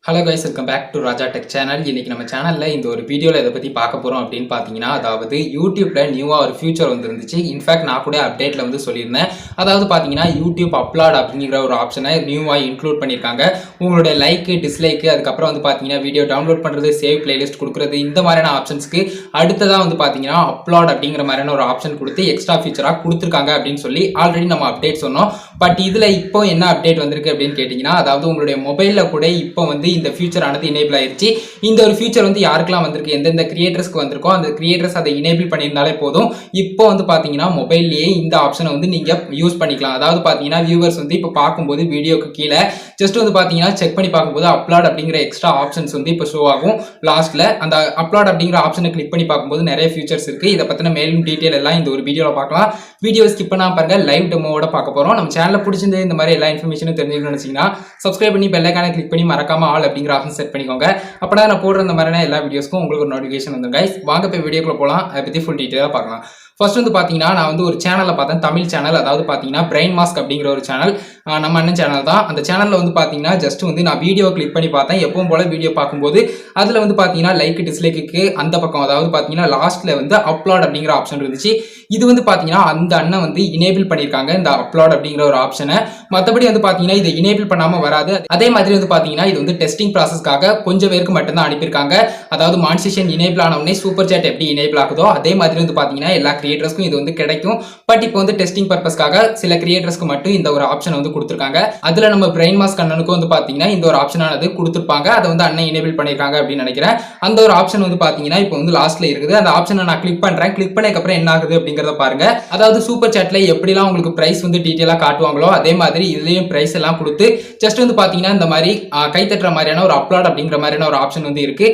Hello guys, welcome back to Raja Tech channel. இன்னைக்கு நம்ம சேனல்ல இந்த ஒரு வீடியோல எதை பத்தி பார்க்க போறோம் அப்படின்னு பாத்தீங்கன்னா, அதாவது YouTubeல நியூவா ஒரு ஃபியூச்சர் வந்துருந்துச்சு. இன்ஃபேக்ட் நான் கூட அப்டேட்ல வந்து சொல்லியிருந்தேன். அதாவது பாத்தீங்கன்னா YouTube Applaud அப்படிங்கிற ஒரு ஆப்ஷனை நியூவா இன்க்ளூட் பண்ணிருக்காங்க. உங்களுடைய லைக், டிஸ்லைக், அதுக்கப்புறம் வந்து பாத்தீங்கன்னா வீடியோ டவுன்லோட் பண்றது, சேவ் பிளேலிஸ்ட் கொடுக்கறது, இந்த மாதிரியான ஆப்ஷன்ஸ்க்கு அடுத்ததா வந்து பாத்தீங்கன்னா Applaud அப்படிங்கிற மாதிரியான ஒரு ஆப்ஷன் கொடுத்து எக்ஸ்ட்ரா ஃபீச்சரா கொடுத்துருக்காங்க அப்படின்னு சொல்லி ஆல்ரெடி நம்ம அப்டேட் சொன்னோம். பட் இதுல இப்போ என்ன அப்டேட் வந்திருக்கு அப்படின்னு கேட்டீங்கன்னா, அதாவது உங்களுடைய மொபைல்ல கூட இப்போ வந்து இந்த ஃபியூச்சர் ஆனது எனேபிள் ஆயிருச்சு. இந்த ஒரு ஃபியூச்சர் வந்து யாருக்கெல்லாம் வந்திருக்கு, எந்தெந்த கிரியேட்டர்ஸ்க்கு வந்திருக்கோ அந்த கிரியேட்டர்ஸ் அதை எனேபிள் பண்ணியிருந்தாலே போதும். இப்போ வந்து பாத்தீங்கன்னா மொபைல்லயே இந்த ஆப்ஷனை வந்து நீங்க யூஸ் பண்ணிக்கலாம். அதாவது பாத்தீங்கன்னா வியூவர்ஸ் வந்து இப்போ பார்க்கும்போது வீடியோக்கு கீழே ஜஸ்ட் வந்து பாத்தீங்கன்னா செக் பண்ணி பார்க்கும்போது அப்லோட் அப்படிங்கிற எக்ஸ்ட்ரா ஆப்ஷன்ஸ் வந்து இப்போ ஷோ ஆகும். லாஸ்ட்ல அந்த அப்லோட் அப்படிங்கிற ஆப்ஷனை கிளிக் பண்ணி பார்க்கும்போது நிறைய ஃபியூச்சர்ஸ் இருக்கு. இதை பத்தின மேலும் டீடைல் எல்லாம் இந்த ஒரு வீடியோல பார்க்கலாம். வீடியோ ஸ்கிப் பண்ணாம பாருங்க, லைவ் டெமோவோட பார்க்க போறோம். நம்ம சேனல்ல பிடிச்சிருந்து இந்த மாதிரி எல்லா இன்ஃபர்மேஷனும் தெரிஞ்சுக்கணும்னு நினைச்சீங்கன்னா சப்ஸ்கிரைப் பண்ணி பெல் ஐகானை கிளிக் பண்ணி மறக்காம ஆல் அப்படிங்கிற ஆப்ஷன் செட் பண்ணிக்கோங்க. அப்பதான் நான் போடுற இந்த மாதிரியான எல்லா வீடியோஸ்க்கும் உங்களுக்கு ஒரு நோட்டிஃபிகேஷன் வந்துடும் guys. வாங்க போய் வீடியோக்குள்ள போகலாம். அதை பத்தி ஃபுல் டீடைலா பார்க்கலாம். ஃபர்ஸ்ட் வந்து பாத்தீங்கன்னா நான் வந்து ஒரு சேனல்ல பார்த்தேன், தமிழ் சேனல். அதாவது பாத்தீங்கன்னா பிரைன் மாஸ்க் அப்படிங்கிற ஒரு சேனல், நம்ம அண்ணன் சேனல் தான். அந்த சேனல்ல வந்து பாத்தீங்கன்னா ஜஸ்ட் வந்து நான் வீடியோ கிளிக் பண்ணி பார்த்தேன். எப்பவும் போல வீடியோ பார்க்கும்போது அதுல வந்து பாத்தீங்கன்னா லைக் டிஸ்லைக்கு அந்த பக்கம் அதாவது பாத்தீங்கன்னா லாஸ்ட்ல வந்து அப்லோட் அப்படிங்கிற ஆப்ஷன் இருந்துச்சு. இது வந்து பாத்தீங்கன்னா அந்த அண்ணன் வந்து எனேபிள் பண்ணிருக்காங்க இந்த அப்லோட் அப்படிங்கிற ஒரு ஆப்ஷனை. மற்றபடி வந்து பாத்தீங்கன்னா இதை எனேபிள் பண்ணாம வராது. அதே மாதிரி வந்து பாத்தீங்கன்னா இது வந்து டெஸ்டிங் ப்ராசஸ்க்காக கொஞ்சம் பேருக்கு மட்டும்தான் அனுப்பியிருக்காங்க. அதாவது மானிட்டரைசேஷன் எனேபிள் ஆன உடனே சூப்பர் சாட் எப்படி எனேபிள் ஆகுதோ அதே மாதிரி வந்து பாத்தீங்கன்னா எல்லா கிரியேட்டர்ஸ்க்கும் இது வந்து கிடைக்கும். பட் இப்போ வந்து டெஸ்டிங் பர்பஸ்க்காக சில கிரியேட்டர்ஸ்க்கு மட்டும் இந்த ஒரு ஆப்ஷன் வந்து கொடுத்துருக்காங்க. அதுல நம்ம பிரைன் மாஸ்க் அண்ணனுக்கு வந்து பாத்தீங்கன்னா இந்த ஒரு ஆப்ஷனானது கொடுத்துருப்பாங்க. அதை வந்து அண்ணன் எனேபிள் பண்ணிருக்காங்க அப்படின்னு நினைக்கிறேன். அந்த ஒரு ஆப்ஷன் வந்து பாத்தீங்கன்னா இப்போ வந்து லாஸ்ட்ல இருக்குது. அந்த ஆப்ஷனை நான் கிளிக் பண்றேன். கிளிக் பண்ணதுக்கு அப்புறம் என்ன ஆகுது அப்படிங்கறத பாருங்க. அதாவது சூப்பர் சாட்ல எப்படிலாம் உங்களுக்கு பிரைஸ் வந்து டீடைலா காட்டுவாங்களோ அதே மாதிரி இதுலயும் பிரைஸ் எல்லாம் கொடுத்து ஜஸ்ட் வந்து பாத்தீங்கன்னா இந்த மாதிரி கைத்தட்டுற மாதிரியான ஒரு அப்லோட் அப்படிங்கிற மாதிரியான ஒரு ஆப்ஷன் வந்து இருக்கு.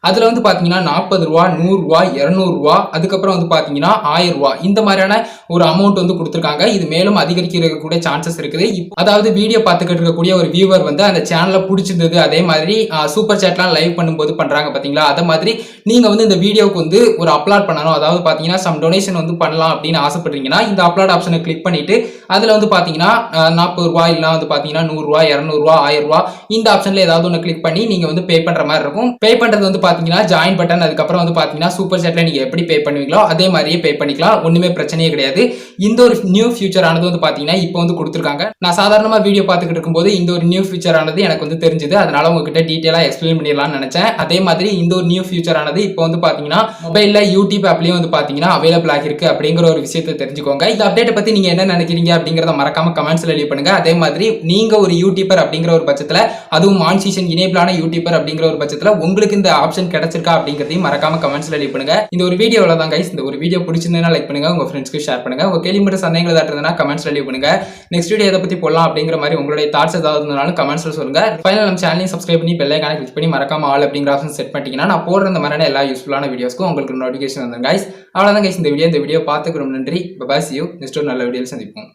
அதுல வந்து பாத்தீங்கன்னா 40 ரூபா, 100 ரூபா, 200 ரூபா, அதுக்கப்புறம் வந்து பாத்தீங்கன்னா 1000 ரூபா இந்த மாதிரியான ஒரு அமௌண்ட் வந்து கொடுத்துருக்காங்க. இது மேலும் அதிகரிக்க கூட சான்சஸ் இருக்குது. அதாவது வீடியோ பார்த்துக்கிட்டு இருக்கக்கூடிய ஒரு வியூவர் வந்து அந்த சேனலை பிடிச்சிருந்தது, அதே மாதிரி சூப்பர் சாட்லாம் லைவ் பண்ணும்போது பண்றாங்க பாத்தீங்களா, அதே மாதிரி நீங்க வந்து இந்த வீடியோக்கு வந்து ஒரு அப்லோட் பண்ணணும், அதாவது பாத்தீங்கன்னா சம் டொனேஷன் வந்து பண்ணலாம் அப்படின்னு ஆசைப்படுறீங்கன்னா இந்த அப்லோட் ஆப்ஷனை கிளிக் பண்ணிட்டு அதுல வந்து பாத்தீங்கன்னா 40 ரூபாய் இல்ல வந்து பாத்தீங்கன்னா 100 ரூபாய், 200 ரூபாய், 1000 ரூபாய் இந்த ஆப்ஷன்ல ஏதாவது ஒன்று கிளிக் பண்ணி நீங்க வந்து பே பண்ற மாதிரி இருக்கும். பே பண்றது வந்து பாத்தீங்கன்னா ஜாயின் பட்டன், அதுக்கப்புறம் வந்து பாத்தீங்கன்னா சூப்பர் சாட்ல நீங்க எப்படி பே பண்ணுவீங்களோ அதே மாதிரியே பே பண்ணிக்கலாம். ஒண்ணுமே பிரச்சனையே கிடையாது. இந்த ஒரு நியூ ஃபியூச்சர் ஆனது வந்து பாத்தீங்கன்னா இப்போ வந்து கொடுத்துருக்காங்க. நான் சாதாரணமா வீடியோ பார்த்துக்கிட்டு இருக்கும்போது இந்த ஒரு நியூ ஃபியூச்சர் ஆனது எனக்கு வந்து தெரிஞ்சது. அதனால உங்ககிட்ட டீடைலா எக்ஸ்பிளைன் பண்ணிடலாம்னு நினைச்சேன். அதே மாதிரி இந்த ஒரு நியூ ஃபியூச்சர் ஆனது இப்போ வந்து பாத்தீங்கன்னா மொபைல்ல யூடியூப் ஆப்லயும் வந்து பாத்தீங்கன்னா அவைலபிள் ஆகிருக்கு அப்படிங்கிற ஒரு விஷயத்தை தெரிஞ்சுக்கோங்க. இந்த அப்டேட்டை பத்தி நீங்க என்ன நினைக்கிறீங்க அப்படிங்கறத மறக்காம கமெண்ட்ஸ்ல லீவ் பண்ணுங்க. அதே மாதிரி நீங்க ஒரு யூடியூபர் அப்படிங்கிற ஒரு பட்சத்துல, அதுவும் மானிட்டரைசேஷன் எனேபிளான யூடியூபர் அப்படிங்கிற ஒரு பட்சத்துல உங்களுக்கு இந்த ஆப்ஷன் கிடைச்சிருக்கா அப்படிங்கறதையும் மறக்காம கமெண்ட்ஸ்ல லீவ் பண்ணுங்க. இந்த ஒரு வீடியோல தான் கைஸ். இந்த ஒரு வீடியோ பிடிச்சிருந்தா லைக் பண்ணுங்க, உங்க ஃப்ரெண்ட்ஸ்க்கு ஷேர் பண்ணுங்க. உங்க கேள்வி மட்டும் சந்தேகங்கள் ஏதாவது இருந்தா கமெண்ட்ஸ்ல லீவ் பண்ணுங்க. நெக்ஸ்ட் வீடியோ எதை பத்தி போடலாம் அப்படிங்கிற மாதிரி உங்களுடைய தாட்ஸ் ஏதாவது இருந்தாலும் கமெண்ட்ஸ்ல சொல்லுங்க. ஃபைனல் நம்ம சேனலையும் சப்ஸ்கிரைப் பண்ணி பெல் ஐகானை கிளிக் பண்ணி மறக்காம ஆல் அப்படிங்கிற ஆப்ஷன் செட் பண்ணிட்டீங்கன்னா நான் போடுற இந்த மாதிரியான எல்லா யூஸ்ஃபுல்லான வீடியோஸ்க்கும் உங்களுக்கு நோட்டிஃபிகேஷன் வந்துடும் கைஸ். அவ்வளவுதான் கைஸ் இந்த வீடியோ பார்த்துக்கு ரொம்ப நன்றி. Bye bye, see you. Next ஒரு நல்ல வீடியோல சந்திப்போம்.